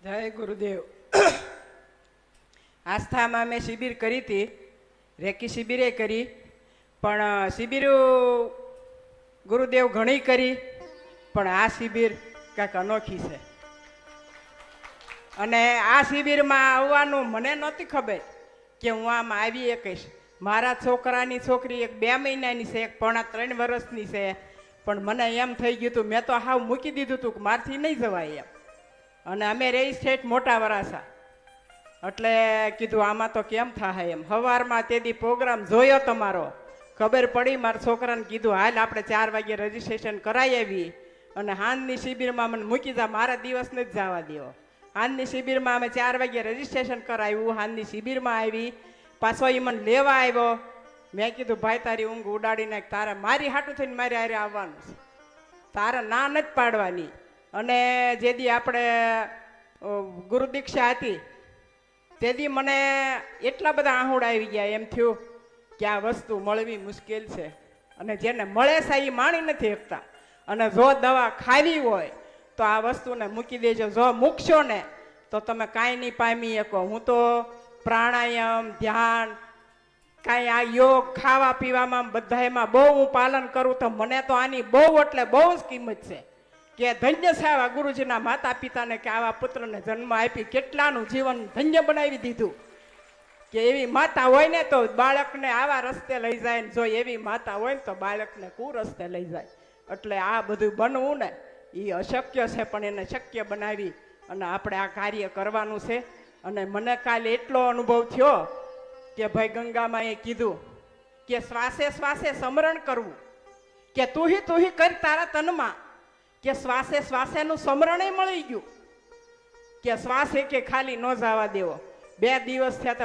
જય ગુરુદેવ. આસ્થામાં મેં શિબિર કરી હતી, રેકી શિબિરે કરી, પણ શિબિરો ગુરુદેવ ઘણી કરી, પણ આ શિબિર કાંઈક અનોખી છે. અને આ શિબિરમાં આવવાનું મને નહોતી ખબર કે હું આમાં આવી એકઈશ. મારા છોકરાની છોકરી એક 2 મહિનાની છે, એક 3.5 વર્ષની છે, પણ મને એમ થઈ ગયું હતું, મેં તો હાવ મૂકી દીધું હતું કે મારથી નહીં જવાય એમ. અને અમે રહી સ્ટેટ મોટા વરાસા, એટલે કીધું આમાં તો કેમ થાય એમ. સવારમાં તે દી પ્રોગ્રામ જોયો તમારો, ખબર પડી, મારા છોકરાને કીધું હાલ આપણે 4 વાગે રજીસ્ટ્રેશન કરાવી આવી, અને હાંજની શિબિરમાં મને મૂકી જા, મારા દિવસ નથી જવા દેવો. હાંજની શિબિરમાં અમે 4 વાગે રજીસ્ટ્રેશન કરાવ્યું, હાંજની શિબિરમાં આવી, પાછો એ મને લેવા આવ્યો. મેં કીધું ભાઈ તારી ઊંઘ ઉડાડી નાખ, તારે મારી હાટું થઈને મારી હારે આવવાનું છે, તારે ના નથી પાડવાની. અને જે દી આપણે ગુરુ દીક્ષા હતી તે દી મને એટલા બધા આહુડ આવી ગયા, એમ થયું કે આ વસ્તુ મળવી મુશ્કેલ છે, અને જેને મળે છે એ માણી નથી શકતા. અને જો દવા ખાવી હોય તો આ વસ્તુને મૂકી દેજો, જો મૂકશો ને તો તમે કાંઈ નહીં પામી શકો. હું તો પ્રાણાયામ, ધ્યાન, કાંઈ આ યોગ, ખાવા પીવામાં બધામાં બહુ હું પાલન કરું, તો મને તો આની બહુ એટલે બહુ જ કિંમત છે. કે ધન્ય છે આવા ગુરુજીના માતા પિતાને કે આવા પુત્રને જન્મ આપી, કેટલાનું જીવન ધન્ય બનાવી દીધું. કે એવી માતા હોય ને તો બાળકને આવા રસ્તે લઈ જાય, ને જો એવી માતા હોય ને તો બાળકને કુરસ્તે લઈ જાય. એટલે આ બધું બનવું ને એ અશક્ય છે, પણ એને શક્ય બનાવી અને આપણે આ કાર્ય કરવાનું છે. અને મને કાલે એટલો અનુભવ થયો કે ભાઈ ગંગામાં એ કીધું કે શ્વાસે શ્વાસે સ્મરણ કરવું, કે તુહી કરી તારા તનમાં, કે શ્વાસે શ્વાસેનું સ્મરણ મળી ગયું, કે શ્વાસે કે ખાલી ન જવા દેવો. 2 દિવસ થયા